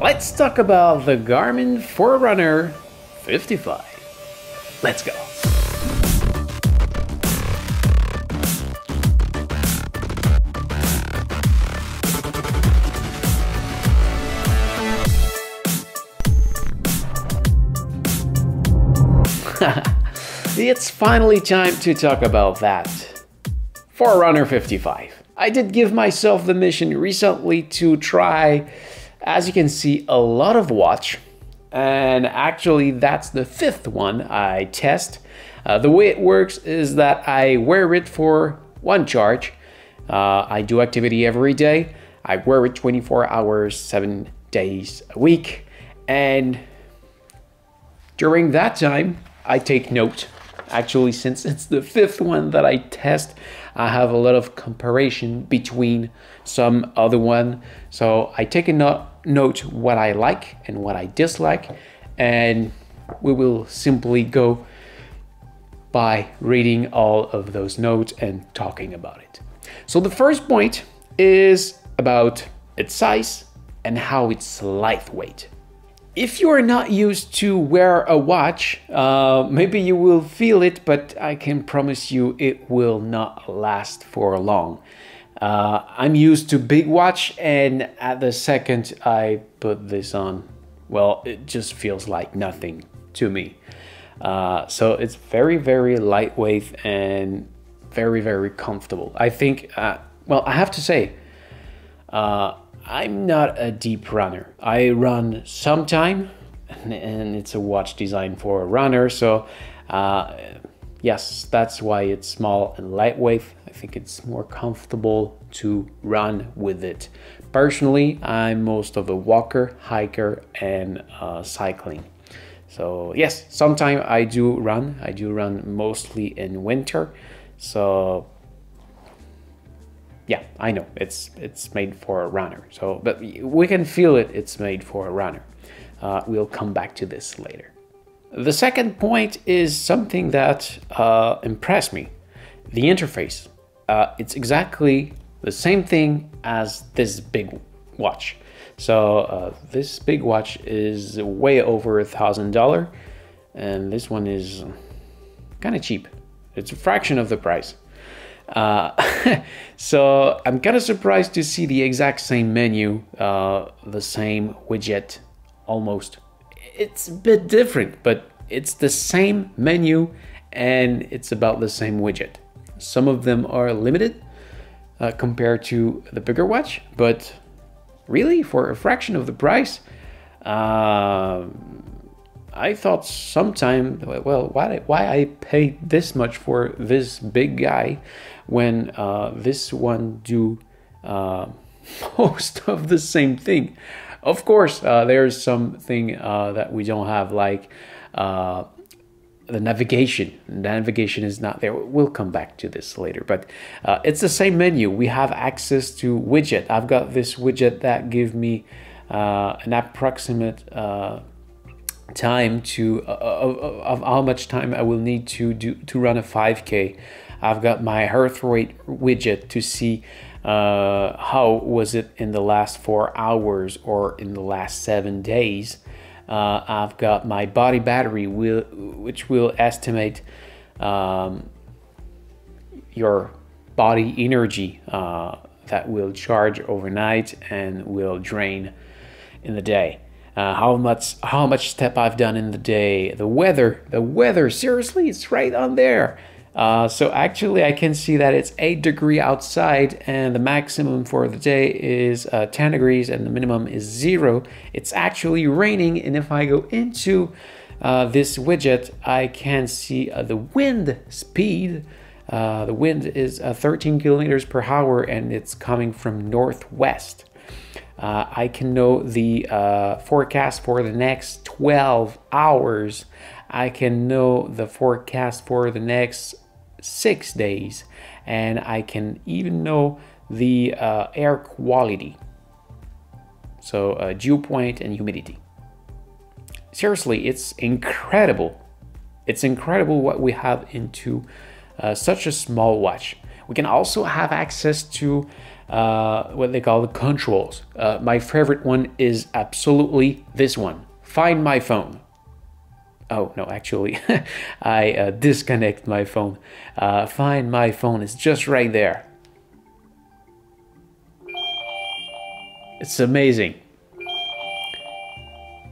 Let's talk about the Garmin Forerunner 55. Let's go. It's finally time to talk about that Forerunner 55. I did give myself the mission recently to try, as you can see, a lot of watch, and actually that's the 5th one I test. The way it works is that I wear it for one charge. I do activity every day. I wear it 24 hours, 7 days a week, and during that time I take note. Actually, since it's the 5th one that I test, I have a lot of comparison between some other one. So I take a note what I like and what I dislike, and we will simply go by reading all of those notes and talking about it. So the first point is about its size and how it's lightweight. If you are not used to wear a watch, maybe you will feel it, but I can promise you it will not last for long. I'm used to big watch, and at the second I put this on, well, it just feels like nothing to me. So it's very, very lightweight and very, very comfortable. I think, well, I have to say, I'm not a deep runner. I run sometime, and it's a watch designed for a runner. So yes, that's why it's small and lightweight. I think it's more comfortable to run with it. Personally, I'm most of a walker, hiker, and cycling. So yes, sometimes I do run. I do run mostly in winter. So yeah, I know it's made for a runner. So, but we can feel it. It's made for a runner. We'll come back to this later. The second point is something that impressed me: the interface. It's exactly the same thing as this big watch. So this big watch is way over $1,000, and this one is kind of cheap. It's a fraction of the price. So I'm kind of surprised to see the exact same menu, the same widget, almost. It's a bit different, but it's the same menu and it's about the same widget. Some of them are limited compared to the bigger watch, but really for a fraction of the price, I thought sometime, well, why I paid this much for this big guy when this one do most of the same thing. Of course, there's something that we don't have, like the navigation. Navigation is not there. We'll come back to this later, but it's the same menu. We have access to widget. I've got this widget that give me an approximate time to of how much time I will need to run a 5K. I've got my heart rate widget to see how was it in the last 4 hours or in the last 7 days. I've got my body battery which will estimate your body energy that will charge overnight and will drain in the day. How much step I've done in the day. The weather, seriously, it's right on there. So actually I can see that it's 8 degrees outside and the maximum for the day is 10 degrees and the minimum is 0. It's actually raining, and if I go into this widget, I can see the wind speed. The wind is 13 kilometers per hour and it's coming from northwest. I can know the forecast for the next 12 hours. I can know the forecast for the next 6 days, and I can even know the air quality, so dew point and humidity. Seriously, it's incredible. It's incredible what we have into such a small watch. We can also have access to what they call the controls. My favorite one is absolutely this one, Find My Phone. Oh, no, actually, I disconnect my phone. Find My Phone is just right there. It's amazing.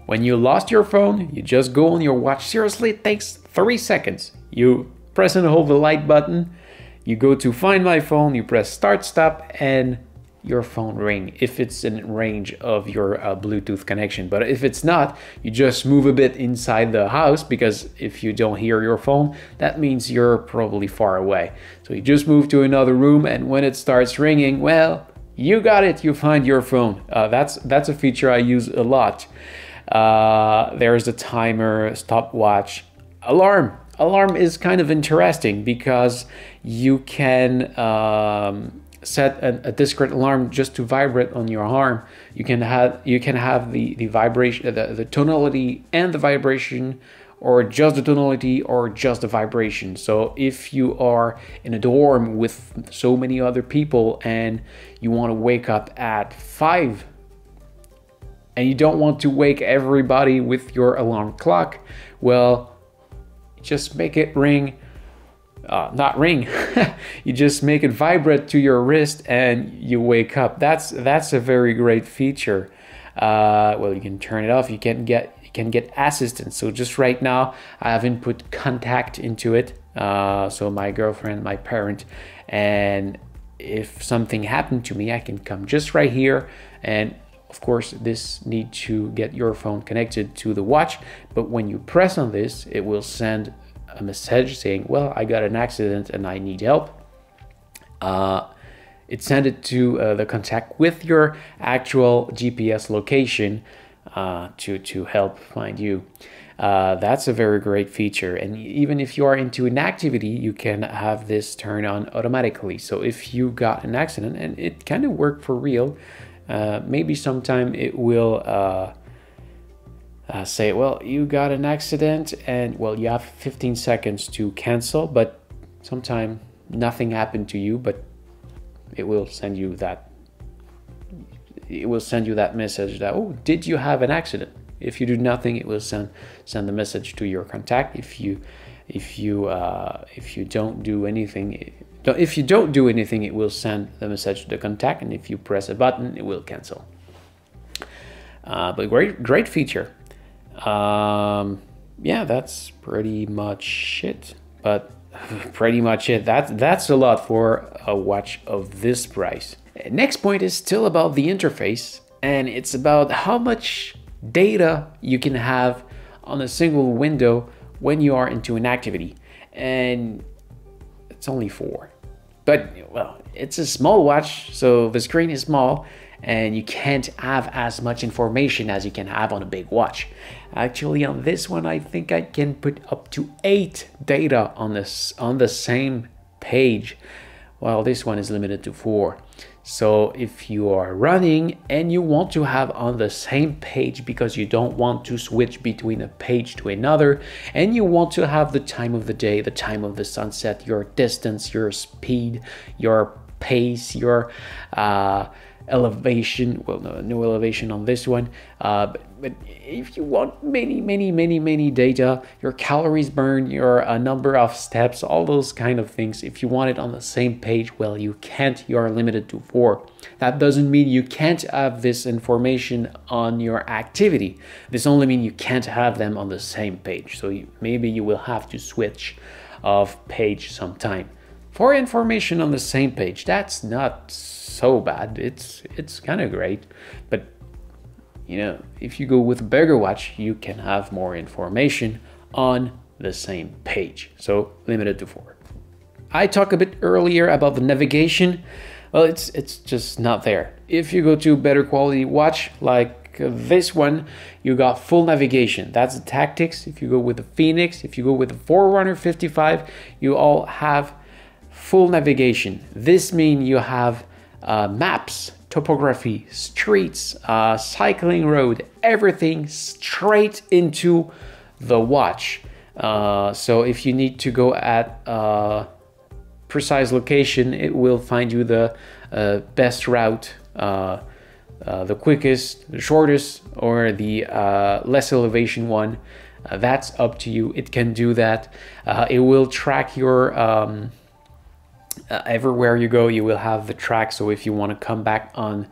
When you lost your phone, you just go on your watch. Seriously, it takes 3 seconds. You press and hold the light button, you go to Find My Phone, you press Start Stop, and your phone ring if it's in range of your Bluetooth connection. But if it's not, you just move a bit inside the house, because if you don't hear your phone, that means you're probably far away. So you just move to another room, and when it starts ringing, well, you got it, you find your phone. That's a feature I use a lot. There's the timer, stopwatch, alarm. Alarm is kind of interesting because you can set a discrete alarm just to vibrate on your arm. You can have the vibration, the tonality and the vibration, or just the tonality or just the vibration. So if you are in a dorm with so many other people and you want to wake up at 5 and you don't want to wake everybody with your alarm clock, well, just make it ring. Not ring. You just make it vibrate to your wrist and you wake up. That's a very great feature. Well, you can turn it off. You can get assistance. So just right now, I haven't put contact into it. So my girlfriend, my parent, and if something happened to me, I can come just right here. And of course, this needs to get your phone connected to the watch. But when you press on this, it will send a message saying, well, I got an accident and I need help. It sent it to the contact with your actual GPS location to help find you. That's a very great feature. And even if you are into an activity, you can have this turn on automatically. So if you got an accident, and it kind of worked for real, maybe sometime it will say, well, you got an accident, and well, you have 15 seconds to cancel, but sometime nothing happened to you, but it will send you that message that, oh, did you have an accident? If you do nothing, it will send the message to your contact. If you don't do anything, it will send the message to the contact, and if you press a button, it will cancel. But great feature. Yeah, that's pretty much it. But pretty much it. That's a lot for a watch of this price. Next point is still about the interface, and it's about how much data you can have on a single window when you are into an activity. And it's only 4. But well, it's a small watch, so the screen is small, and you can't have as much information as you can have on a big watch. Actually, on this one, I think I can put up to 8 data on the same page, while this one is limited to 4. So if you are running and you want to have on the same page because you don't want to switch between a page to another, and you want to have the time of the day, the time of the sunset, your distance, your speed, your pace, your elevation, well, no elevation on this one, but if you want many data, your calories burned, your number of steps, all those kind of things, if you want it on the same page, well, you can't. You are limited to 4. That doesn't mean you can't have this information on your activity. This only means you can't have them on the same page. So maybe you will have to switch of page sometime. For information on the same page, that's not so bad. It's kind of great, but you know, if you go with a bigger watch, you can have more information on the same page. So limited to 4. I talked a bit earlier about the navigation. Well, it's just not there. If you go to a better quality watch like this one, you got full navigation. That's the Tactics. If you go with the Phoenix, if you go with the Forerunner 55, you all have full navigation. This means you have maps, topography, streets, cycling road, everything straight into the watch. So if you need to go at a precise location, it will find you the best route, the quickest, the shortest, or the less elevation one. That's up to you. It can do that. It will track your everywhere you go. You will have the track, so if you want to come back on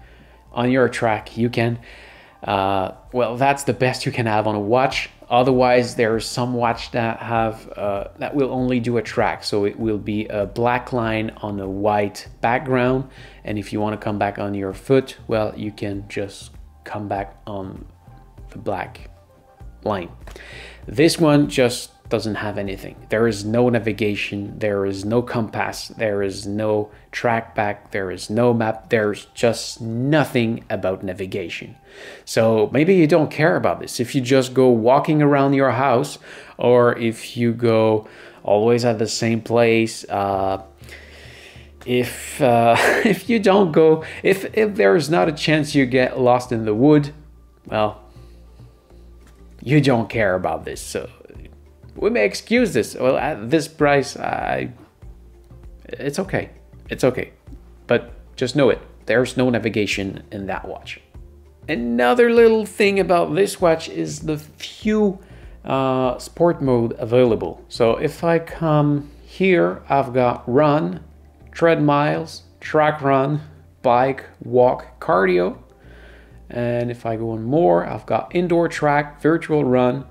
your track, you can. Well, that's the best you can have on a watch. Otherwise, there are some watch that have that will only do a track, so it will be a black line on a white background, and if you want to come back on your foot, well, you can just come back on the black line. This one just doesn't have anything. There is no navigation, there is no compass, there is no track back, there is no map, there's just nothing about navigation. So maybe you don't care about this. If you just go walking around your house, or if you go always at the same place, if you don't go, if there is not a chance you get lost in the wood, well, you don't care about this. So we may excuse this. Well, at this price, it's okay. It's okay. But just know it, there's no navigation in that watch. Another little thing about this watch is the few sport mode available. So if I come here, I've got run, tread miles, track run, bike, walk, cardio. And if I go on more, I've got indoor track, virtual run.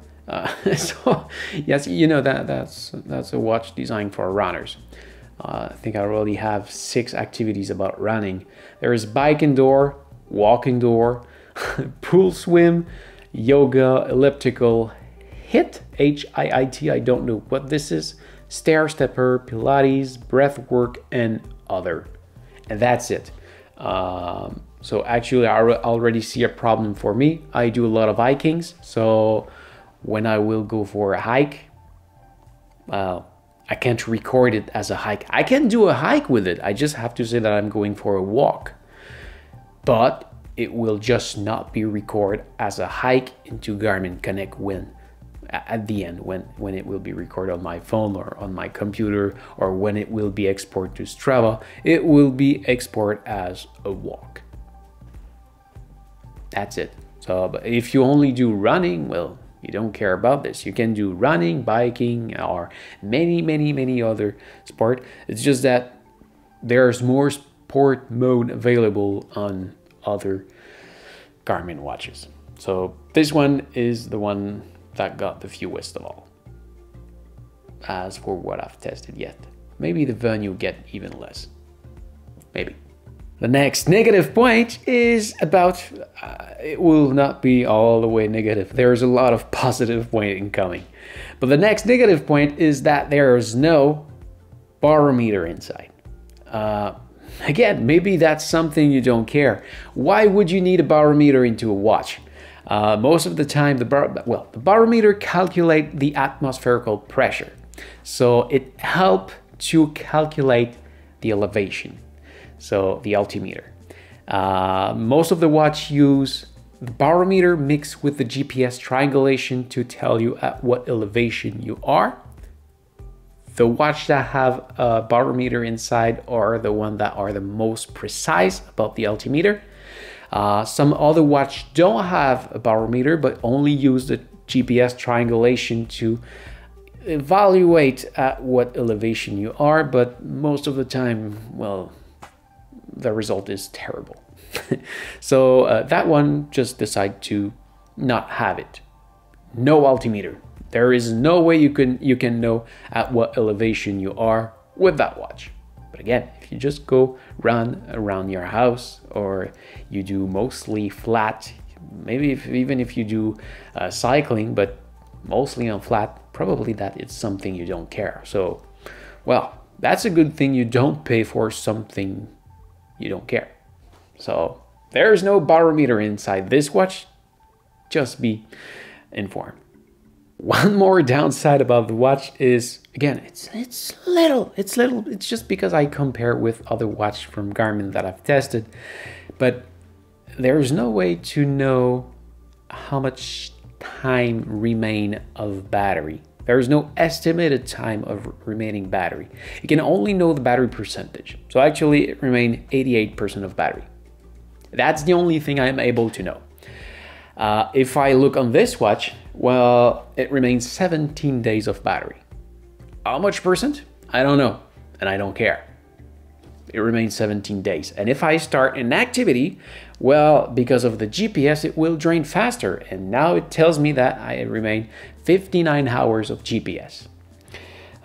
So yes, you know, that's a watch designed for runners. I think I already have 6 activities about running. There is bike indoor, walk indoor, pool swim, yoga, elliptical, HIIT, H-I-I-T, I don't know what this is, stair stepper, Pilates, breath work, and other. And that's it. So actually I already see a problem for me. I do a lot of hikings, so when I will go for a hike, well, I can't record it as a hike. I can do a hike with it. I just have to say that I'm going for a walk. But it will just not be recorded as a hike into Garmin Connect at the end, when it will be recorded on my phone or on my computer, or when it will be exported to Strava, it will be exported as a walk. That's it. So but if you only do running, well, you don't care about this. You can do running, biking, or many other sport. It's just that there's more sport mode available on other Garmin watches. So this one is the one that got the fewest of all. As for what I've tested yet, maybe the Venue get even less. Maybe. The next negative point is about, it will not be all the way negative. There's a lot of positive point incoming. But the next negative point is that there is no barometer inside. Again, maybe that's something you don't care. Why would you need a barometer into a watch? Most of the time, the barometer calculates the atmospherical pressure. So it helps to calculate the elevation. So the altimeter. Most of the watch use the barometer mixed with the GPS triangulation to tell you at what elevation you are. The watch that have a barometer inside are the one that are the most precise about the altimeter. Some other watch don't have a barometer, but only use the GPS triangulation to evaluate at what elevation you are, but most of the time, well, the result is terrible. So that one just decide to not have it. No altimeter. There is no way you can know at what elevation you are with that watch. But again, if you just go run around your house, or you do mostly flat, maybe even if you do cycling, but mostly on flat, probably that is something you don't care. So, well, that's a good thing you don't pay for something you don't care. So there's no barometer inside this watch. Just be informed. One more downside about the watch is, again, it's little. It's just because I compare with other watches from Garmin that I've tested, but there's no way to know how much time remain of battery There is no estimated time of remaining battery. You can only know the battery percentage. So actually it remained 88% of battery. That's the only thing I'm able to know. If I look on this watch, well, it remains 17 days of battery. How much percent? I don't know, and I don't care. It remains 17 days. And if I start an activity, well, because of the GPS, it will drain faster. And now it tells me that I remain 59 hours of GPS.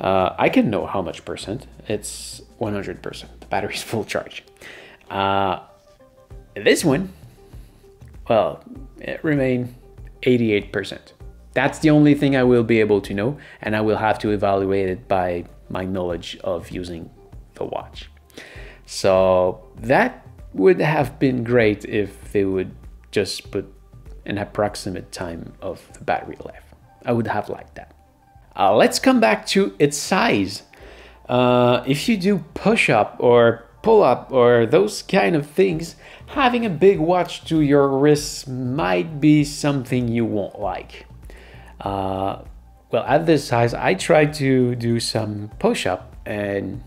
I can know how much percent. It's 100%. The battery's full charge. This one, well, it remained 88%. That's the only thing I will be able to know, and I will have to evaluate it by my knowledge of using the watch. So that would have been great if they would just put an approximate time of the battery life. I would have liked that. Let's come back to its size. If you do push-up or pull-up or those kind of things, having a big watch to your wrists might be something you won't like. Well, at this size, I tried to do some push-up and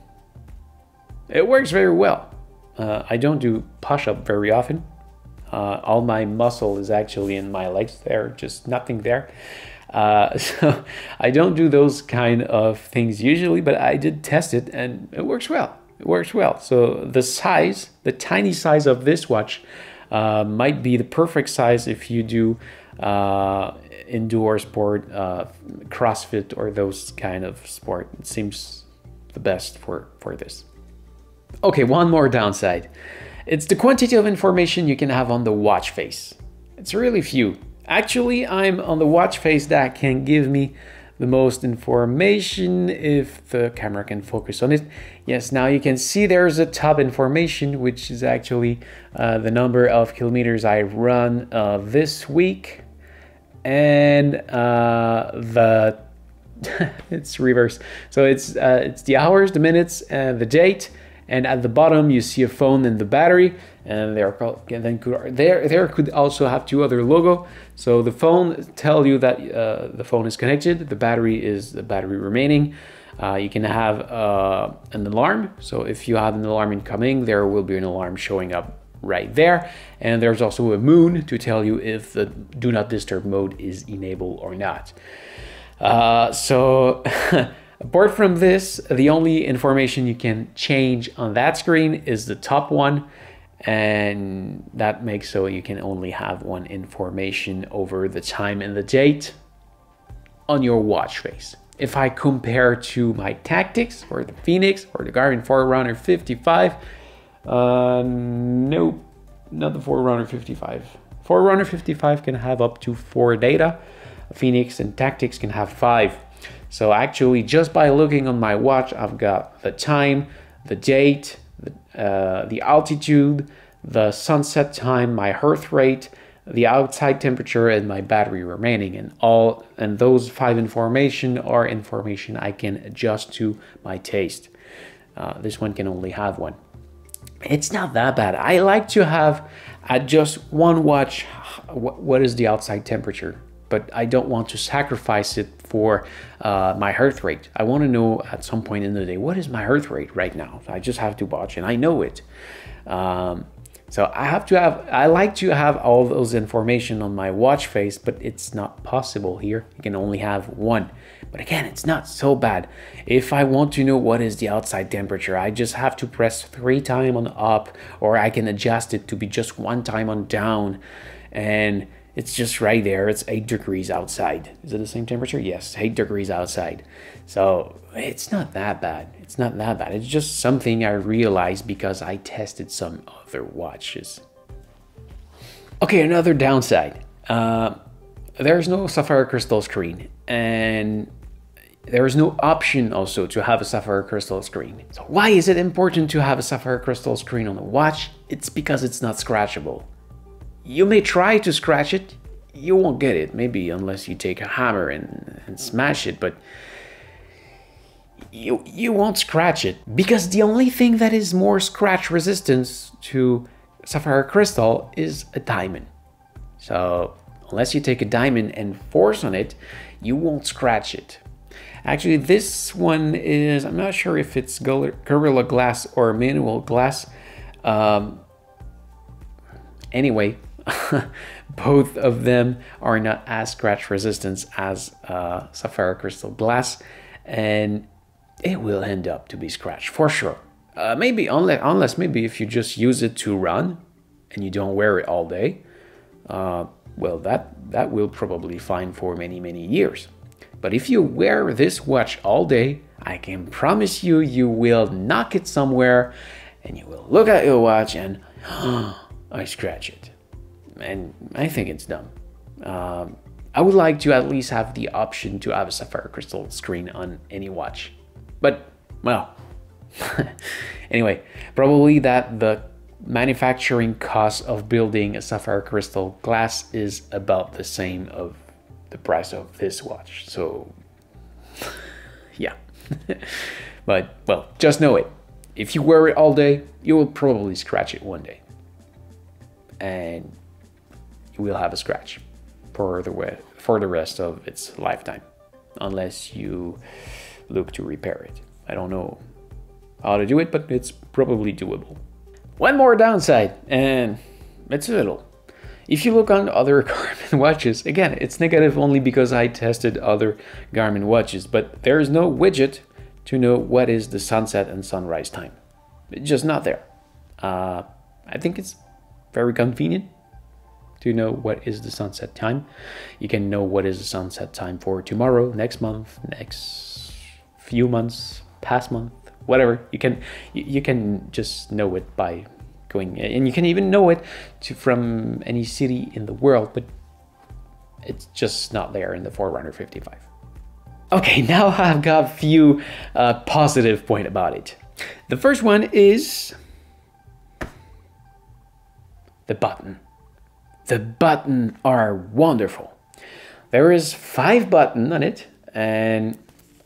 it works very well. I don't do push-up very often. All my muscle is actually in my legs. There's just nothing there. So I don't do those kind of things usually, but I did test it and it works well. It works well. So the size, the tiny size of this watch might be the perfect size if you do indoor sport, CrossFit or those kind of sport. It seems the best for this. Okay, one more downside. It's the quantity of information you can have on the watch face. It's really few. Actually, I'm on the watch face that can give me the most information if the camera can focus on it. Yes, now you can see there's a top information, which is actually the number of kilometers I run this week. And the it's reverse. So it's the hours, the minutes, and the date. And at the bottom, you see a phone and the battery, and there could also have two other logo. So the phone tell you that the phone is connected. The battery is the battery remaining. You can have an alarm. So if you have an alarm incoming, there will be an alarm showing up right there. And there's also a moon to tell you if the do not disturb mode is enabled or not. So apart from this, the only information you can change on that screen is the top one, and that makes so you can only have one information over the time and the date on your watch face. If I compare to my Tactics or the Phoenix or the Garmin Forerunner 55, no, not the Forerunner 55. Forerunner 55 can have up to 4 data. Phoenix and Tactics can have 5. So actually, just by looking on my watch, I've got the time, the date, the altitude, the sunset time, my heart rate, the outside temperature, and my battery remaining. And those 5 information are information I can adjust to my taste. This one can only have 1. It's not that bad. I like to have at just one watch what is the outside temperature, but I don't want to sacrifice it for my heart rate. I want to know at some point in the day, what is my heart rate right now? I just have to watch and I know it. So I like to have all those information on my watch face, but it's not possible here. You can only have 1. But again, it's not so bad. If I want to know what is the outside temperature, I just have to press 3 times on up, or I can adjust it to be just 1 time on down. And it's just right there. It's 8 degrees outside. Is it the same temperature? Yes, 8 degrees outside. So it's not that bad. It's not that bad. It's just something I realized because I tested some other watches. Okay, another downside. There's no sapphire crystal screen, and there is no option also to have a sapphire crystal screen. So why is it important to have a sapphire crystal screen on the watch? It's because it's not scratchable. You may try to scratch it, you won't get it, maybe unless you take a hammer and smash it, but you won't scratch it, because the only thing that is more scratch resistant to sapphire crystal is a diamond. So unless you take a diamond and force on it, you won't scratch it. Actually, this one is, I'm not sure if it's Gorilla Glass or Manual Glass. Anyway, both of them are not as scratch resistant as Sapphire Crystal Glass, and it will end up to be scratched for sure. Maybe unless maybe if you just use it to run and you don't wear it all day, well, that will probably fine for many years. But if you wear this watch all day, I can promise you, you will knock it somewhere and you will look at your watch and I scratch it. And I think it's dumb. I would like to at least have the option to have a sapphire crystal screen on any watch. But, well, anyway, probably that the manufacturing cost of building a sapphire crystal glass is about the same of the price of this watch. So, yeah. But, well, just know it. If you wear it all day, you will probably scratch it one day. And you will have a scratch for the rest of its lifetime, unless you look to repair it. I don't know how to do it, but it's probably doable. One more downside, and it's little. If you look on other Garmin watches, again, it's negative only because I tested other Garmin watches, but there is no widget to know what is the sunset and sunrise time. It's just not there. I think it's very convenient to know what is the sunset time. You can know what is the sunset time for tomorrow, next month, next few months, past month, whatever. You can just know it by going, and you can even know it from any city in the world, but it's just not there in the Forerunner 55. Okay, now I've got a few positive points about it. The first one is the button. The buttons are wonderful. There is 5 buttons on it, and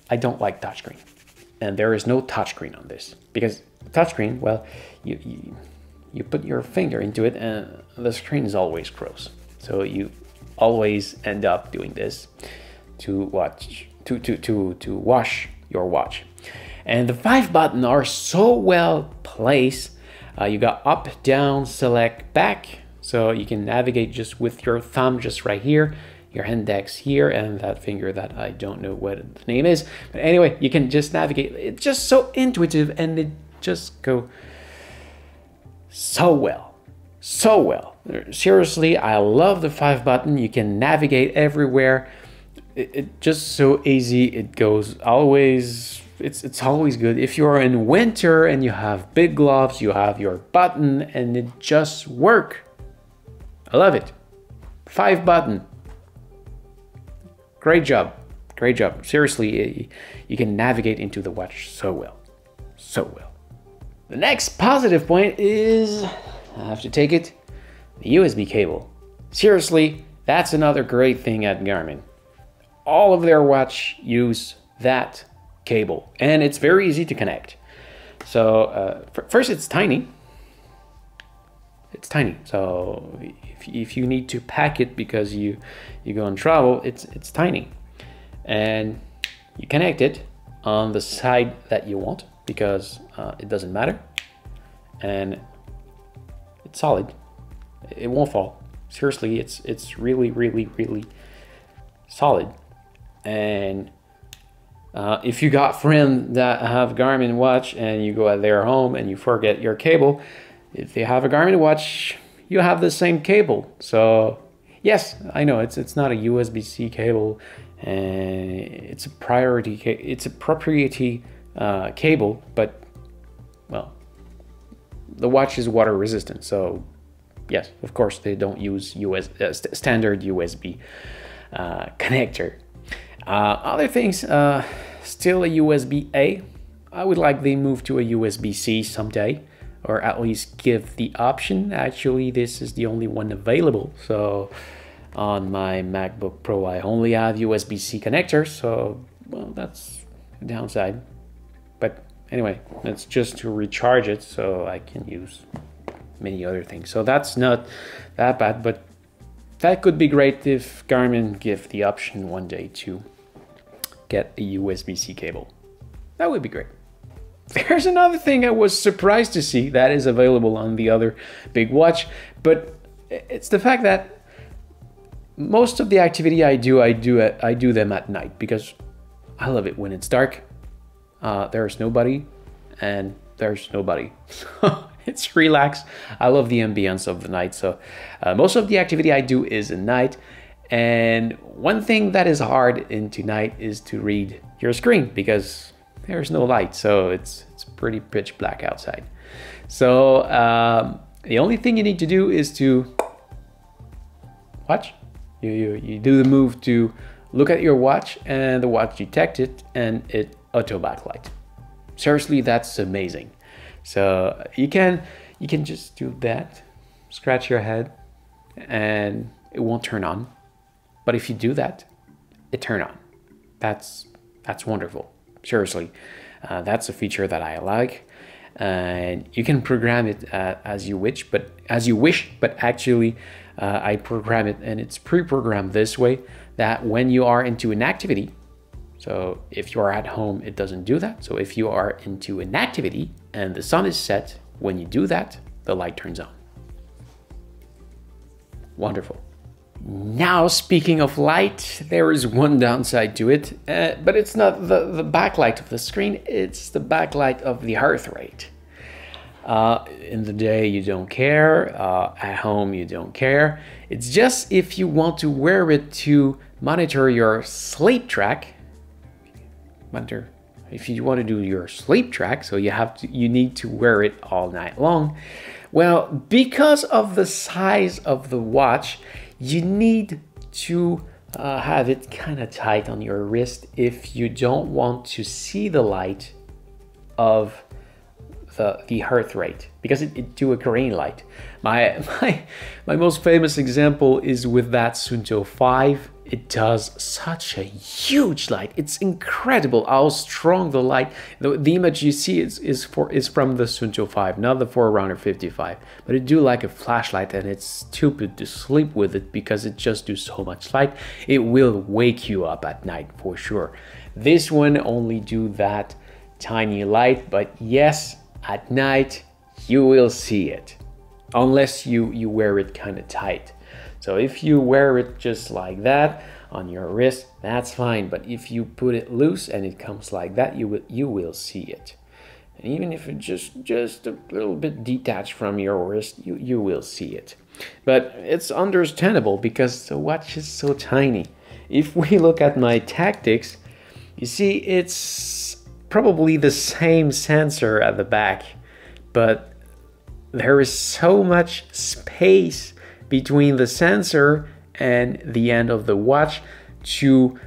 I don't like touchscreen. And there is no touchscreen on this, because touchscreen, well, you put your finger into it and the screen is always closed. So you always end up doing this to wash your watch. And the 5 buttons are so well placed. You got up, down, select, back. So you can navigate just with your thumb just right here, your index here, and that finger that I don't know what the name is. But anyway, you can just navigate. It's just so intuitive and it just go so well. So well. Seriously, I love the 5 button. You can navigate everywhere. It just so easy. It goes always, it's always good. If you're in winter and you have big gloves, you have your button and it just works. I love it. 5 button. Great job. Great job. Seriously, you can navigate into the watch so well. So well. The next positive point is, I have to take it, the USB cable. Seriously, that's another great thing at Garmin. All of their watch use that cable, and it's very easy to connect. So first, it's tiny. It's tiny. So if you need to pack it because you go on travel, it's tiny, and you connect it on the side that you want because it doesn't matter, and it's solid. It won't fall. Seriously, it's really solid. And if you got friends that have Garmin watch and you go at their home and you forget your cable, if they have a Garmin watch, you have the same cable. So yes, I know it's not a USB-C cable, and it's a proprietary cable, but well, the watch is water resistant. So yes, of course they don't use standard USB connector. Other things, still a USB-A. I would like they move to a USB-C someday, or at least give the option. Actually, this is the only one available. So on my MacBook Pro, I only have USB-C connector. So, well, that's a downside. But anyway, it's just to recharge it so I can use many other things. So that's not that bad, but that could be great if Garmin give the option one day to get a USB-C cable. That would be great. There's another thing I was surprised to see that is available on the other big watch, but it's the fact that most of the activity I do them at night because I love it when it's dark. There's nobody, and there's nobody. It's relaxed. I love the ambience of the night. So most of the activity I do is at night. And one thing that is hard into night is to read your screen because there's no light. So it's pretty pitch black outside. So the only thing you need to do is to watch. You do the move to look at your watch, and the watch detects it, and it auto backlight. Seriously, that's amazing. So you can just do that, scratch your head, and it won't turn on. But if you do that, it turns on. That's wonderful. Seriously, that's a feature that I like. And you can program it as you wish, but actually I program it, and it's pre-programmed this way that when you are into an activity, so if you are at home, it doesn't do that. So if you are into an activity and the sun is set, when you do that, the light turns on. Wonderful. Now, speaking of light, there is one downside to it, but it's not the backlight of the screen, it's the backlight of the heart rate. In the day, you don't care. At home, you don't care. It's just if you want to wear it to monitor your sleep track, if you want to do your sleep track, so you need to wear it all night long. Well, because of the size of the watch, you need to have it kind of tight on your wrist if you don't want to see the light of the heart rate, because it do a green light. My most famous example is with that Suunto 5. It does such a huge light. It's incredible how strong the light. The image you see is from the Suunto 5, not the Forerunner 55. But it do like a flashlight, and it's stupid to sleep with it because it just do so much light. It will wake you up at night for sure. This one only do that tiny light, but yes, at night you will see it, unless you wear it kind of tight. So if you wear it just like that on your wrist, that's fine. But if you put it loose and it comes like that, you will see it. And even if it's just a little bit detached from your wrist, you will see it. But it's understandable because the watch is so tiny. If we look at my tactics, you see it's probably the same sensor at the back, but there is so much space between the sensor and the end of the watch to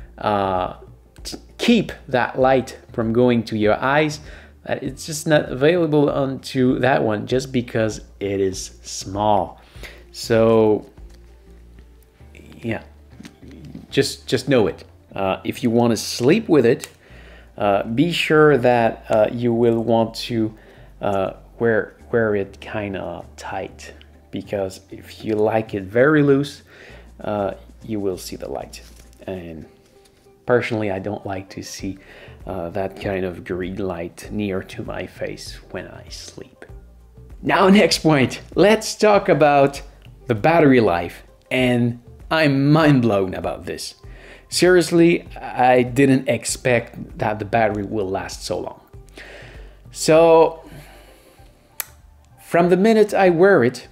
keep that light from going to your eyes, that it's just not available onto that one just because it is small. So yeah, just know it. If you want to sleep with it, be sure that you will want to wear it kind of tight, because if you like it very loose, you will see the light. And personally, I don't like to see that kind of green light near to my face when I sleep. Now, next point, let's talk about the battery life. And I'm mind blown about this. Seriously, I didn't expect that the battery will last so long. So, from the minute I wear it,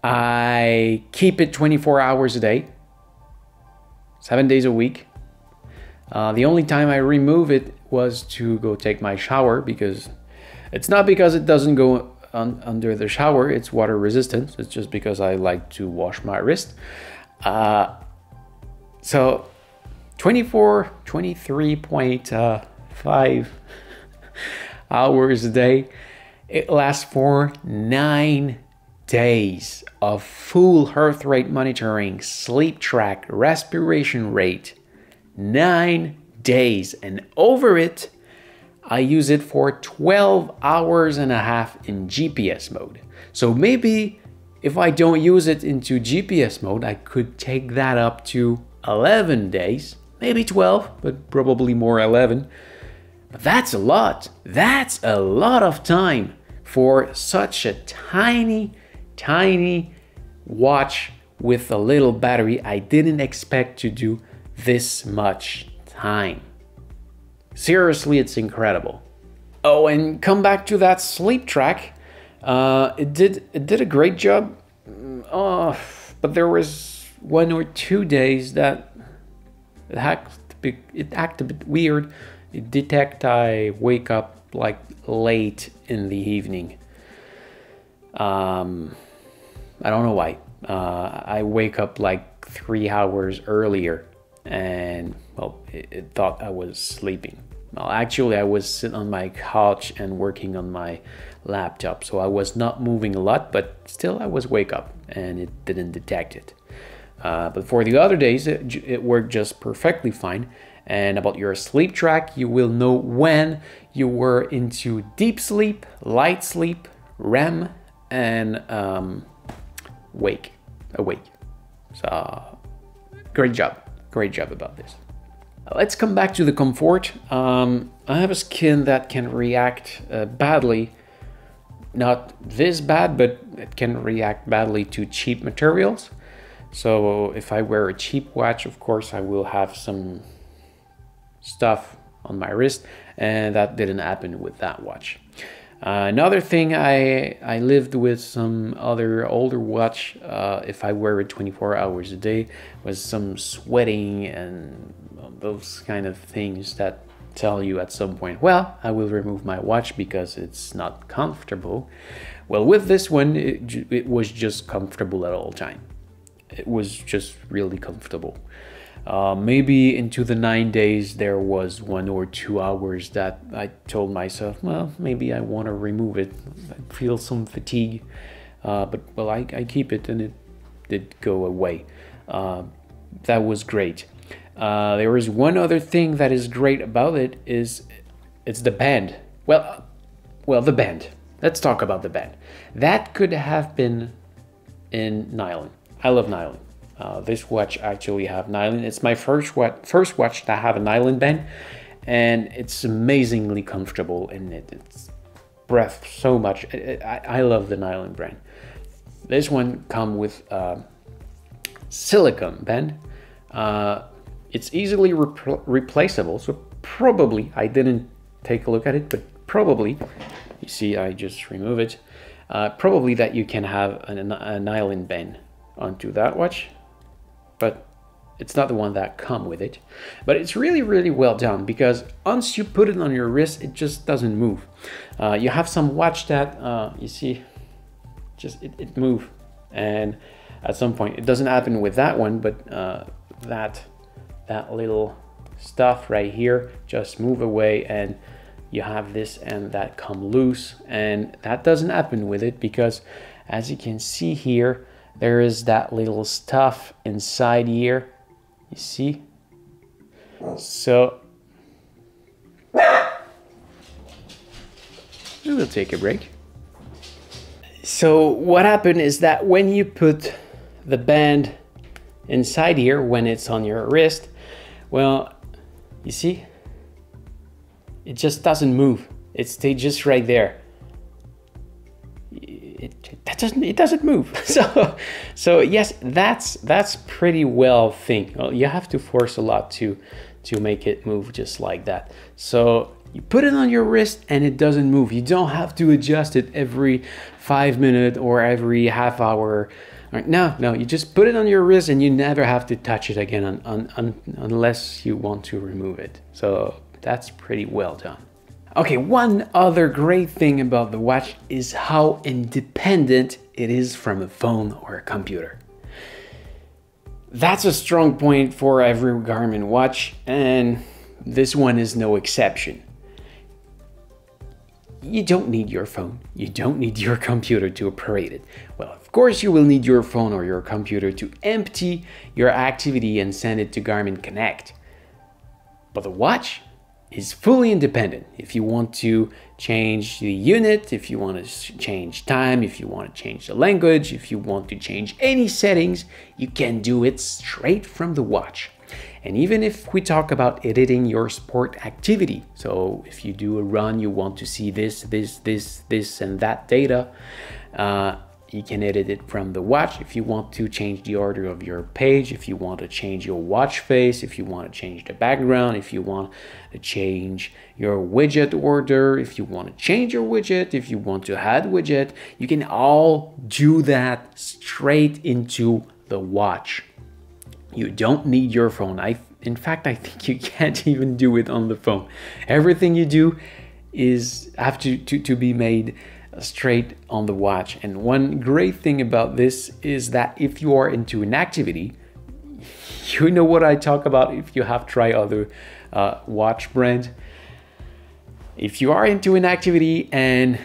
I keep it 24 hours a day, 7 days a week. The only time I remove it was to go take my shower, because it's not because it doesn't go under the shower, it's water resistant. It's just because I like to wash my wrist. So 23.5 hours a day. It lasts for 9 days of full heart rate monitoring, sleep track, respiration rate. 9 days. And over it, I use it for 12 hours and a half in GPS mode. So maybe if I don't use it into GPS mode, I could take that up to 11 days, maybe 12, but probably more 11. But that's a lot. That's a lot of time for such a tiny watch with a little battery. I didn't expect to do this much time. Seriously, it's incredible. Oh, and come back to that sleep track. It did a great job. But there was 1 or 2 days that it acted a bit weird. It detected I wake up like late in the evening. I don't know why. I wake up like 3 hours earlier, and well, it thought I was sleeping. Well, actually, I was sitting on my couch and working on my laptop, so I was not moving a lot, but still I was wake up, and it didn't detect it. But for the other days, it worked just perfectly fine. And about your sleep track, you will know when you were into deep sleep, light sleep, REM, and awake. So great job about this. Let's come back to the comfort. I have a skin that can react badly, not this bad, but it can react badly to cheap materials. So if I wear a cheap watch, of course, I will have some stuff on my wrist, and that didn't happen with that watch. Another thing, I lived with some other older watch. If I wear it 24 hours a day, was some sweating and those kind of things that tell you at some point, well, I will remove my watch because it's not comfortable. Well, with this one, it was just comfortable at all time. It was just really comfortable. Maybe into the 9 days, there was 1 or 2 hours that I told myself, well, maybe I want to remove it. I feel some fatigue, but well, I keep it, and it did go away. That was great. There is one other thing that is great about it is it's the band. Well, the band. Let's talk about the band. That could have been in nylon. I love nylon. This watch actually have nylon. It's my first watch to have a nylon band, and it's amazingly comfortable, and it's breath so much. I love the nylon brand. This one come with silicone band. It's easily replaceable, so probably, I didn't take a look at it, but probably, you see I just remove it, probably that you can have a nylon band onto that watch, but it's not the one that come with it. But it's really well done, because once you put it on your wrist, it just doesn't move. You have some watch that you see just it move, and at some point it doesn't happen with that one, but that little stuff right here just move away, and you have this and that come loose, and that doesn't happen with it, because as you can see here, there is that little stuff inside here, you see. So we'll take a break. So what happened is that when you put the band inside here, when it's on your wrist, well, you see, it just doesn't move. It stays just right there. It doesn't move. So yes, that's pretty well thing. Well, you have to force a lot to make it move just like that. So you put it on your wrist and it doesn't move. You don't have to adjust it every 5 minutes or every half hour. No, you just put it on your wrist, and you never have to touch it again unless you want to remove it. So that's pretty well done. Okay, one other great thing about the watch is how independent it is from a phone or a computer. That's a strong point for every Garmin watch, and this one is no exception. You don't need your phone, you don't need your computer to operate it. Well, of course you will need your phone or your computer to empty your activity and send it to Garmin Connect. But the watch is fully independent. If you want to change the unit, if you want to change time, if you want to change the language, if you want to change any settings, you can do it straight from the watch. And even if we talk about editing your sport activity, so if you do a run, you want to see this, and that data, you can edit it from the watch. If you want to change the order of your page, if you want to change your watch face, if you want to change the background, if you want to change your widget order, if you want to change your widget, if you want to add widget, you can all do that straight into the watch. You don't need your phone. In fact, I think you can't even do it on the phone. Everything you do have to be made straight on the watch. And one great thing about this is that if you are into an activity, you know what I talk about if you have tried other watch brands. If you are into an activity and,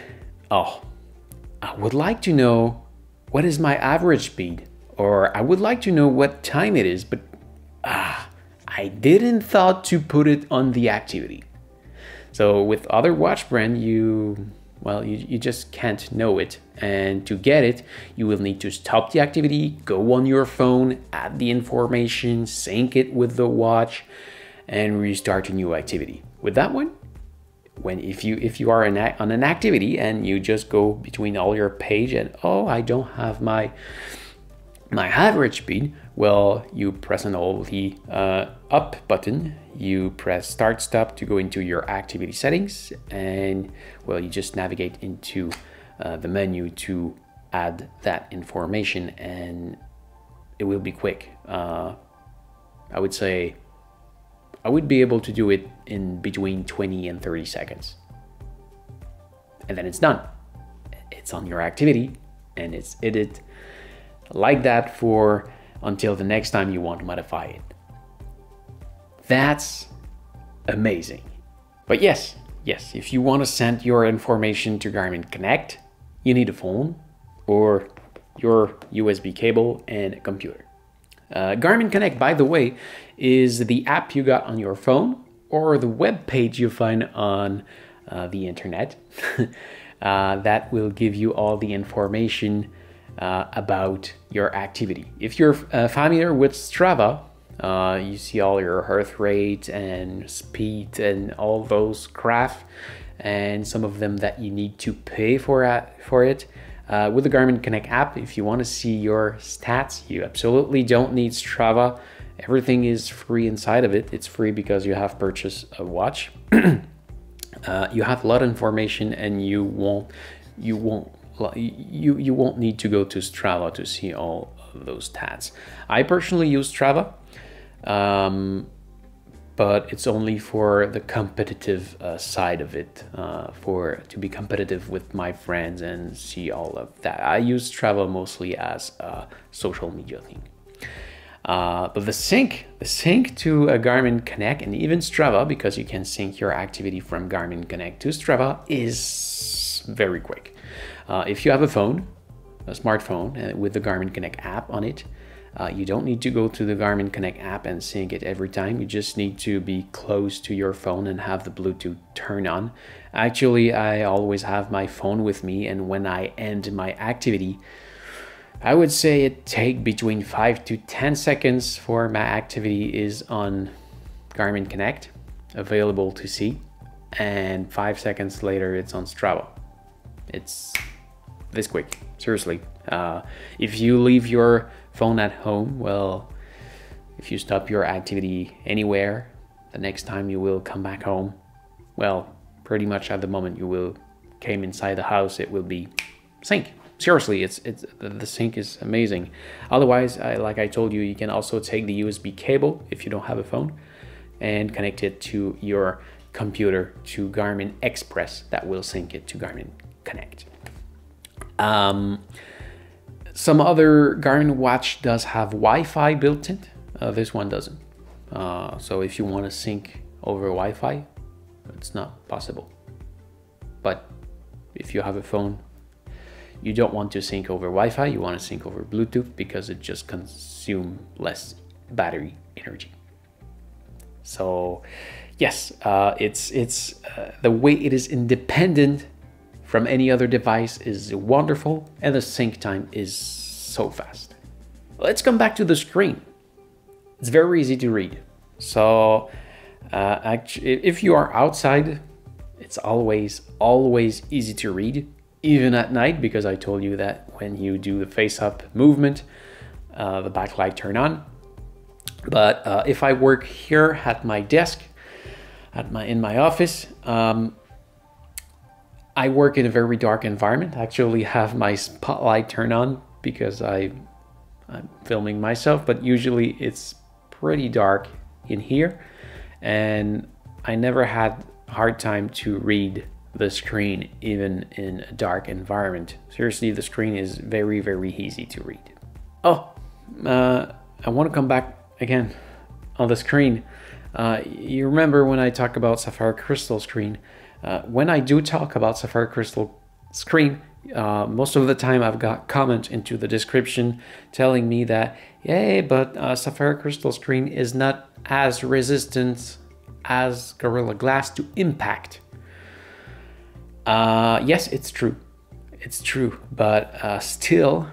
I would like to know what is my average speed, or I would like to know what time it is, but I didn't thought to put it on the activity. So with other watch brand, you just can't know it. And to get it, you will need to stop the activity, go on your phone, add the information, sync it with the watch, and restart a new activity. With that one, if you are on an activity and you just go between all your page and I don't have my average speed, well, you press on all the up button, you press start stop to go into your activity settings, and well, you just navigate into the menu to add that information, and it will be quick. I would say I would be able to do it in between 20 and 30 seconds. And then it's done. It's on your activity and it's edited like that until the next time you want to modify it. That's amazing. But yes, if you want to send your information to Garmin Connect, you need a phone or your USB cable and a computer. Garmin Connect, by the way, is the app you got on your phone or the web page you find on the internet that will give you all the information about your activity. If you're familiar with Strava, you see all your heart rate and speed and all those graphs, and some of them that you need to pay for it. With the Garmin Connect app, if you want to see your stats, you absolutely don't need Strava. Everything is free inside of it. It's free because you have purchased a watch. You have a lot of information, and you won't need to go to Strava to see all of those stats. I personally use Strava, but it's only for the competitive side of it, to be competitive with my friends and see all of that. I use Strava mostly as a social media thing. But the sync to a Garmin Connect and even Strava, because you can sync your activity from Garmin Connect to Strava, is very quick. If you have a smartphone with the Garmin Connect app on it, you don't need to go to the Garmin Connect app and sync it every time. You just need to be close to your phone and have the Bluetooth turned on. Actually, I always have my phone with me, and when I end my activity, I would say it takes between 5 to 10 seconds for my activity is on Garmin Connect, available to see, and 5 seconds later it's on Strava. It's this quick, seriously. If you leave your phone at home, well, if you stop your activity anywhere, the next time you will come back home, well, pretty much at the moment you will came inside the house, it will be sync. Seriously, the sync is amazing. Otherwise, like I told you, you can also take the USB cable if you don't have a phone and connect it to your computer to Garmin Express. That will sync it to Garmin Connect. Some other Garmin watch does have Wi-Fi built in. This one doesn't. So if you want to sync over Wi-Fi, it's not possible. But if you have a phone, you don't want to sync over Wi-Fi, you want to sync over Bluetooth because it just consumes less battery energy. So yes, it's the way it is independent from any other device is wonderful, and the sync time is so fast. Let's come back to the screen. It's very easy to read. So actually, if you are outside, it's always easy to read, even at night, because I told you that when you do the face-up movement, the backlight turn on. But if I work here at my desk, in my office, I work in a very dark environment. I actually have my spotlight turned on because I'm filming myself, but usually it's pretty dark in here, and I never had a hard time to read the screen even in a dark environment. Seriously, the screen is very easy to read. Oh, I want to come back again on the screen. You remember when I talk about Sapphire Crystal screen? When I do talk about Sapphire Crystal screen, most of the time I've got comments into the description telling me that, yay, but Sapphire Crystal screen is not as resistant as Gorilla Glass to impact. Yes, it's true. It's true, but still,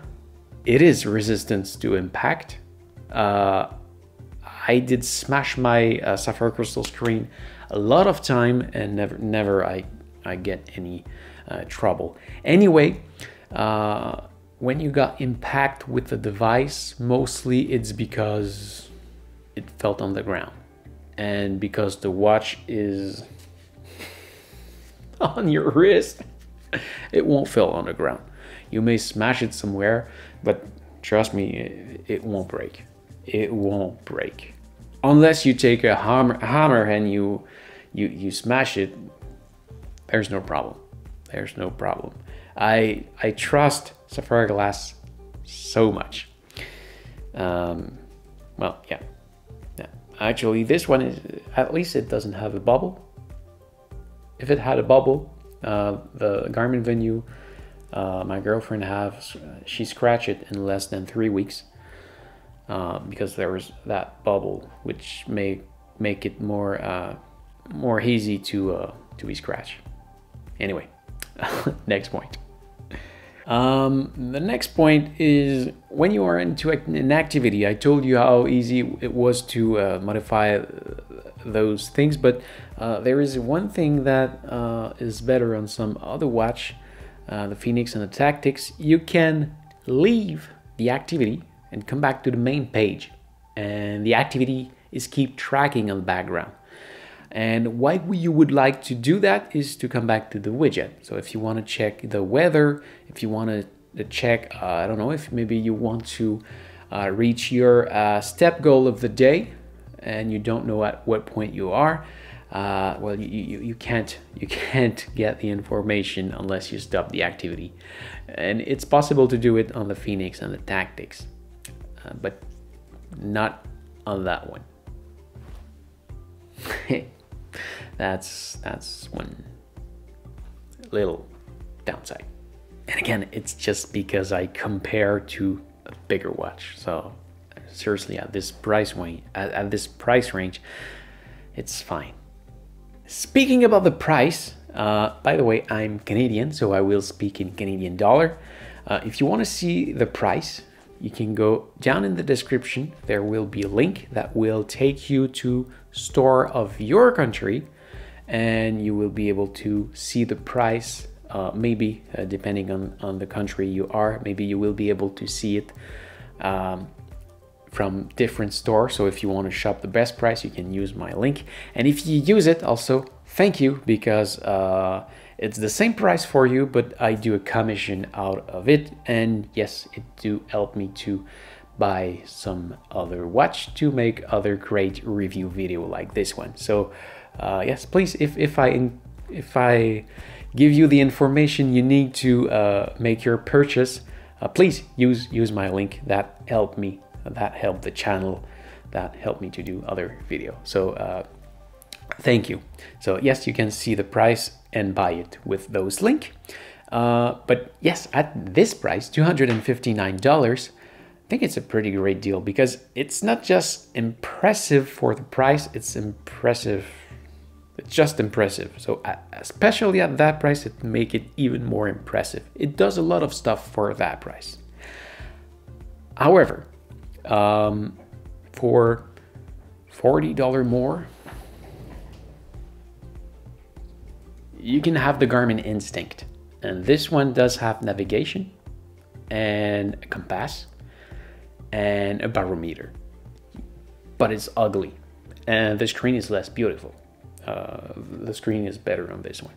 it is resistant to impact. I did smash my Sapphire Crystal screen a lot of time, and never I get any trouble. Anyway, when you got impact with the device, mostly it's because it felt on the ground, and because the watch is on your wrist, it won't fall on the ground. You may smash it somewhere, but trust me, it won't break. It won't break unless you take a hammer and you smash it. There's no problem. There's no problem. I trust Sapphire Glass so much. Well, yeah. Actually, this one is, at least it doesn't have a bubble. If it had a bubble, the Garmin Venue, my girlfriend she scratched it in less than 3 weeks, because there was that bubble, which may make it more easy to be scratched. Anyway, next point. The next point is when you are into an activity. I told you how easy it was to modify those things, but there is one thing that is better on some other watch, the Phoenix and the Tactics. You can leave the activity and come back to the main page, and the activity is keep tracking on the background. And why you would like to do that is to come back to the widget. So if you want to check the weather, if you want to check, I don't know, if maybe you want to reach your step goal of the day and you don't know at what point you are, well, you can't get the information unless you stop the activity. And it's possible to do it on the Phoenix and the Tactics, but not on that one. That's one little downside. And again, it's just because I compare to a bigger watch. So seriously, at this price range, it's fine. Speaking about the price, by the way, I'm Canadian, so I will speak in Canadian dollar. If you want to see the price, you can go down in the description. There will be a link that will take you to store of your country, and you will be able to see the price. Maybe depending on the country you are, maybe you will be able to see it from different stores. So if you want to shop the best price, you can use my link. And if you use it, also thank you, because it's the same price for you, but I do a commission out of it. And yes, it do help me to buy some other watch to make other great review video like this one. So yes, please, if I give you the information you need to make your purchase, please use my link. That helped me, that helped the channel, that helped me to do other video. So thank you. So yes, you can see the price and buy it with those link. But yes, at this price, $259, I think it's a pretty great deal, because it's not just impressive for the price, it's impressive. It's just impressive. So especially at that price, it make it even more impressive. It does a lot of stuff for that price. However, for $40 more, you can have the Garmin Instinct. And this one does have navigation and a compass and a barometer, but it's ugly and the screen is less beautiful. The screen is better on this one.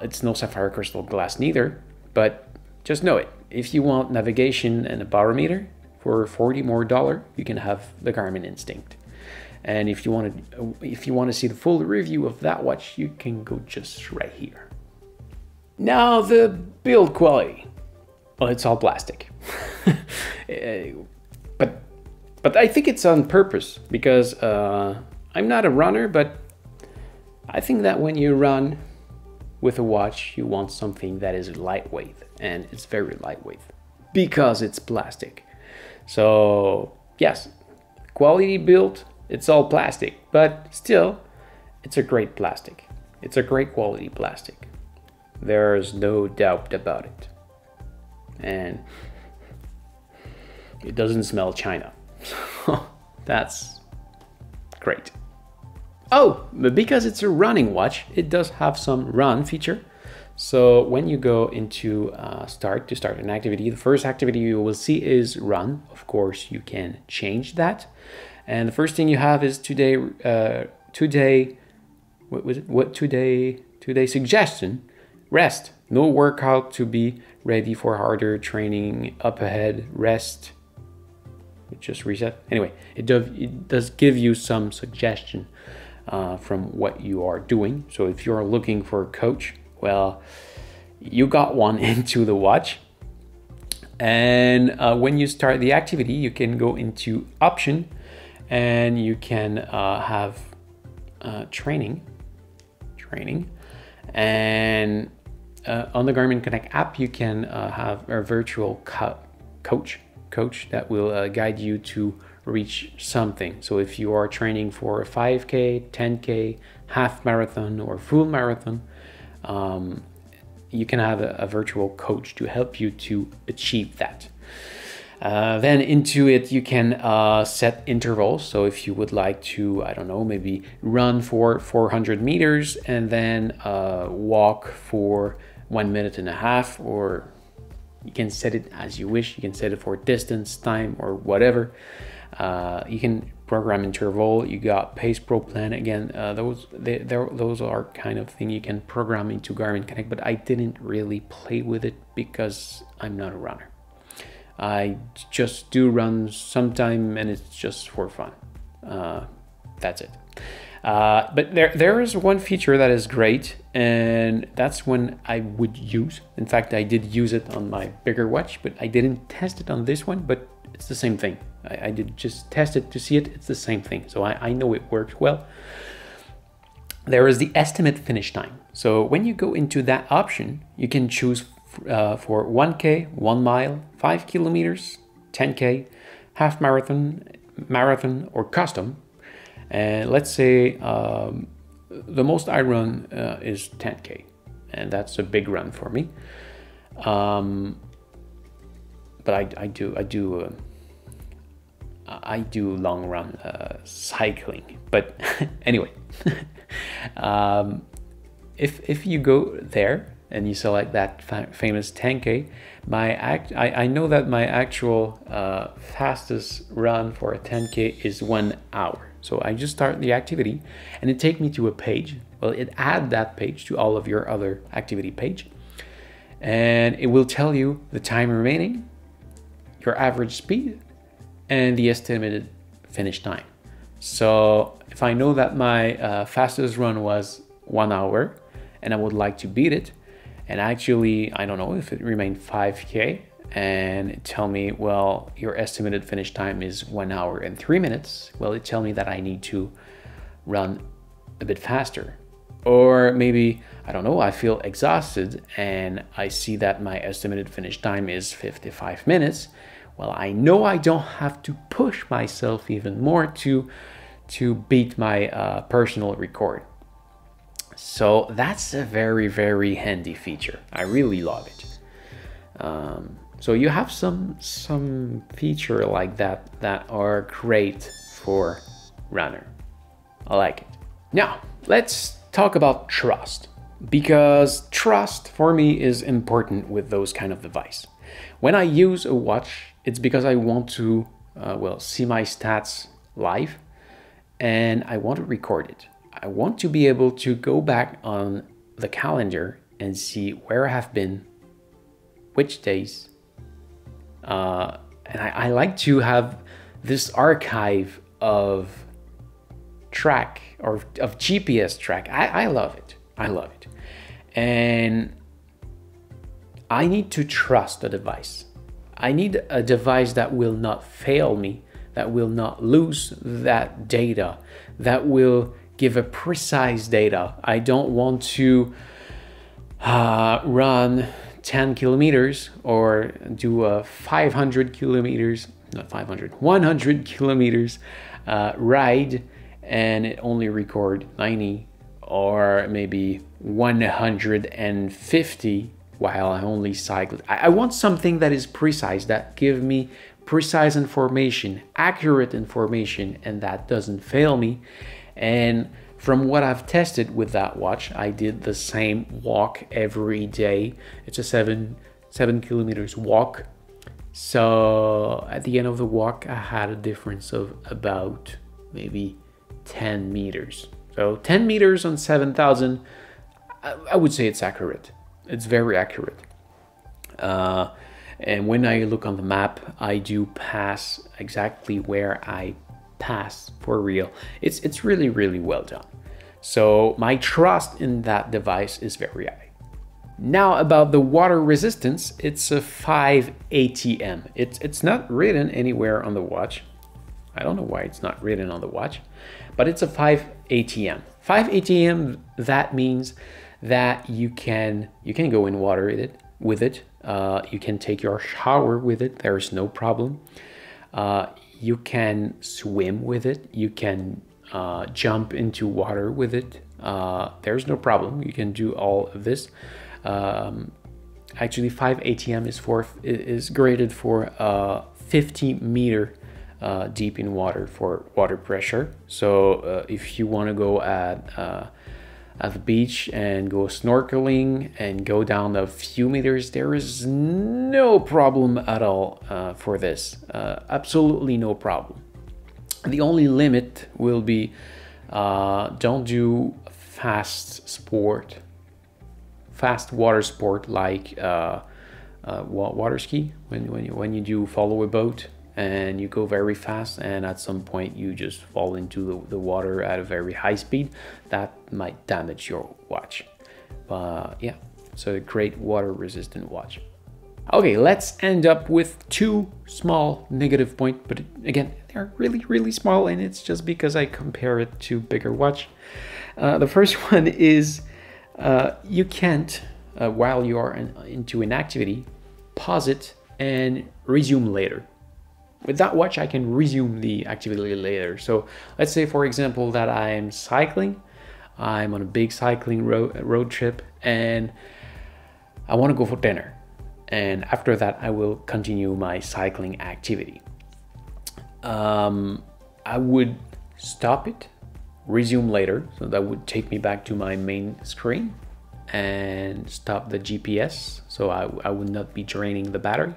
It's no sapphire crystal glass neither, but just know it. If you want navigation and a barometer for $40 more, you can have the Garmin Instinct. And if you want to see the full review of that watch, you can go just right here. Now the build quality. Well, it's all plastic. but I think it's on purpose because I'm not a runner, but I think that when you run with a watch, you want something that is lightweight, and it's very lightweight because it's plastic. So yes, quality built, it's all plastic, but still, it's a great plastic. It's a great quality plastic. There's no doubt about it. And it doesn't smell China. That's great. Oh, but because it's a running watch, it does have some run feature. So when you go into start an activity, the first activity you will see is run. Of course, you can change that. And the first thing you have is today suggestion, rest. No workout to be ready for harder training, up ahead, rest. Just reset. Anyway, it does give you some suggestion from what you are doing. So if you're looking for a coach, well, you got one into the watch. And when you start the activity, you can go into option and you can have training. And on the Garmin Connect app, you can have a virtual coach that will guide you to reach something. So if you are training for a 5K, 10K, half marathon or full marathon, you can have a virtual coach to help you to achieve that. Then into it, you can set intervals. So if you would like to, I don't know, maybe run for 400 meters and then walk for 1.5 minutes, or you can set it as you wish. You can set it for distance, time, or whatever. You can program interval. You got Pace Pro Plan. Again, those are kind of thing you can program into Garmin Connect, but I didn't really play with it because I'm not a runner. I just do run sometime and it's just for fun. That's it. But there is one feature that is great, and that's when I would use. In fact, I did use it on my bigger watch, but I didn't test it on this one, but it's the same thing. I did just test it to see it. It's the same thing. So I know it works well. There is the estimate finish time. So when you go into that option, you can choose for 1K, 1 mile, 5 kilometers, 10K, half marathon, or custom. And let's say the most I run is 10K, and that's a big run for me. But I do long run cycling. But anyway, if you go there and you select that famous 10K, I know that my actual fastest run for a 10K is 1 hour. So I just start the activity and it takes me to a page. Well, it adds that page to all of your other activity page. And it will tell you the time remaining, your average speed, and the estimated finish time. So if I know that my fastest run was 1 hour and I would like to beat it, and actually, I don't know if it remained 5K, and it tell me, well, your estimated finish time is 1 hour and 3 minutes. Well, it tell me that I need to run a bit faster. Or maybe, I don't know, I feel exhausted and I see that my estimated finish time is 55 minutes. Well, I know I don't have to push myself even more to beat my personal record. So that's a very, very handy feature. I really love it. So you have some feature like that are great for Forerunner. I like it. Now, let's talk about trust, because trust for me is important with those kind of device. When I use a watch, it's because I want to see my stats live, and I want to record it. I want to be able to go back on the calendar and see where I have been, which days, and I like to have this archive of track or of GPS track. I love it. I love it. And I need to trust the device. I need a device that will not fail me, that will not lose that data, that will give a precise data. I don't want to run 10 kilometers or do a 500 kilometers, not 500, 100 kilometers ride, and it only record 90 or maybe 150 while I only cycle. I want something that is precise, that give me precise information, accurate information, and that doesn't fail me. And from what I've tested with that watch, I did the same walk every day. It's a 7 kilometers walk. So at the end of the walk, I had a difference of about maybe 10 meters. So 10 meters on 7,000, I would say it's accurate. It's very accurate. And when I look on the map, I do pass exactly where I pass for real. It's really, really well done. So my trust in that device is very high. Now about the water resistance, it's a 5 ATM. It's not written anywhere on the watch. I don't know why it's not written on the watch, but it's a 5 ATM. 5 ATM, that means that you can go in water with it. You can take your shower with it. There's no problem. You can swim with it. You can jump into water with it. There's no problem. You can do all of this. Actually, 5 ATM is graded for 50 meter deep in water for water pressure. So if you want to go at the beach and go snorkeling and go down a few meters, there is no problem at all for this. Absolutely no problem. The only limit will be don't do fast water sport like water ski. When you do follow a boat and you go very fast, and at some point you just fall into the water at a very high speed, that might damage your watch. But yeah, it's a great water resistant watch. Okay, let's end up with two small negative points, but again, they're really, really small, and it's just because I compare it to bigger watch. The first one is you can't, while you are into an activity, pause it and resume later. With that watch, I can resume the activity later. So let's say, for example, that I'm cycling. I'm on a big cycling road trip, and I want to go for dinner. And after that, I will continue my cycling activity. I would stop it, resume later. So that would take me back to my main screen and stop the GPS. So I would not be draining the battery.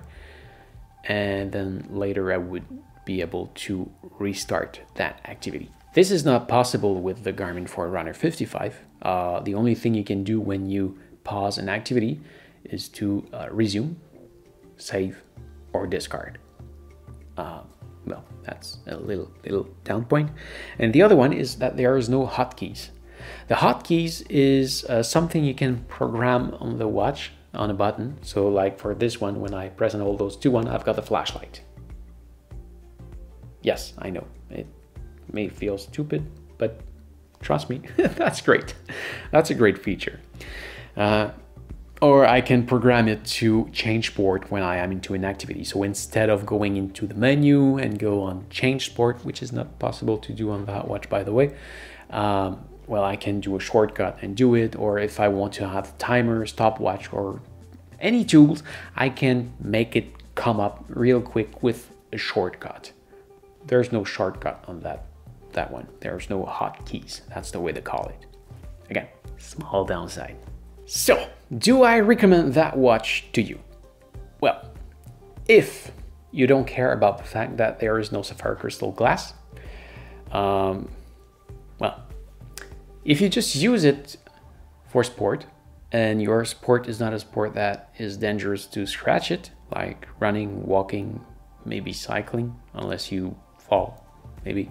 And then later I would be able to restart that activity. This is not possible with the Garmin Forerunner 55. The only thing you can do when you pause an activity is to resume, save, or discard. Well, that's a little down point. And the other one is that there is no hotkeys. The hotkeys is something you can program on the watch on a button. So like for this one, when I press and hold those two I've got the flashlight. Yes, I know it may feel stupid, but trust me, that's great. That's a great feature. Or I can program it to change sport when I am into an activity. So instead of going into the menu and go on change sport, which is not possible to do on that watch, by the way, well, I can do a shortcut and do it. Or if I want to have timer, stopwatch, or any tools, I can make it come up real quick with a shortcut. There's no shortcut on that that one. There's no hotkeys. That's the way they call it. Again, small downside. So, do I recommend that watch to you? Well, if you don't care about the fact that there is no sapphire crystal glass, well, if you just use it for sport, and your sport is not a sport that is dangerous to scratch it, like running, walking, maybe cycling, unless you fall, maybe.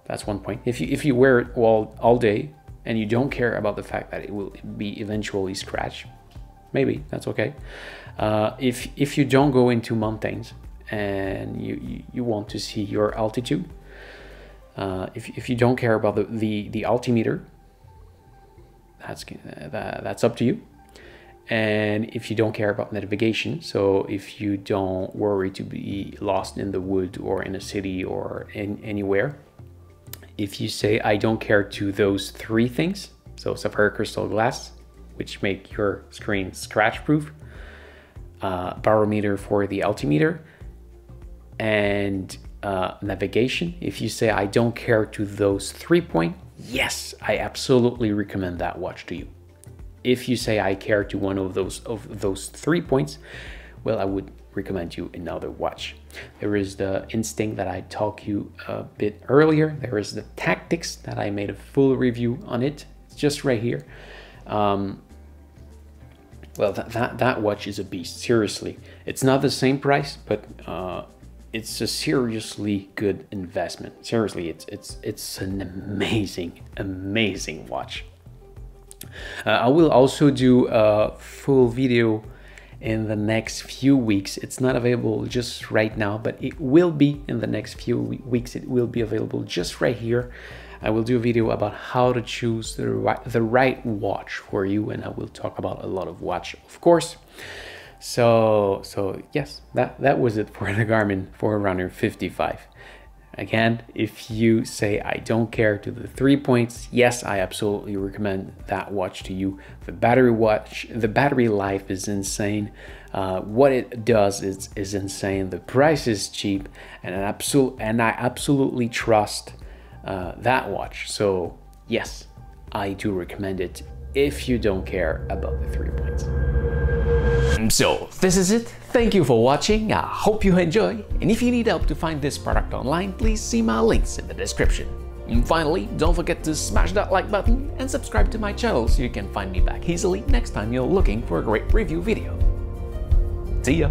That's one point. If you wear it all day and you don't care about the fact that it will be eventually scratched, maybe that's okay. If you don't go into mountains and you want to see your altitude, if you don't care about the altimeter, that's up to you. And if you don't care about navigation, so if you don't worry to be lost in the wood or in a city or anywhere, if you say I don't care to those three things, so sapphire crystal glass, which make your screen scratch proof, barometer for the altimeter, and navigation, if you say I don't care to those 3 points, yes, I absolutely recommend that watch to you. If you say I care to one of those 3 points, well, I would recommend you another watch. There is the Instinct that I talked you a bit earlier. There is the Tactics that I made a full review on it. It's just right here. Well, that watch is a beast. Seriously, it's not the same price, but it's a seriously good investment. Seriously, it's an amazing watch. I will also do a full video in the next few weeks. It's not available just right now, but it will be in the next few weeks. It will be available just right here. I will do a video about how to choose the right watch for you, and I will talk about a lot of watch, of course. So yes, that was it for the Garmin Forerunner 55. Again, if you say I don't care to the 3 points, yes, I absolutely recommend that watch to you. The battery life is insane. What it does is insane. The price is cheap, and I absolutely trust that watch. So yes, I do recommend it if you don't care about the 3 points. So this is it. Thank you for watching. I hope you enjoy. And if you need help to find this product online, please see my links in the description. And finally, don't forget to smash that like button and subscribe to my channel so you can find me back easily next time you're looking for a great review video. See ya!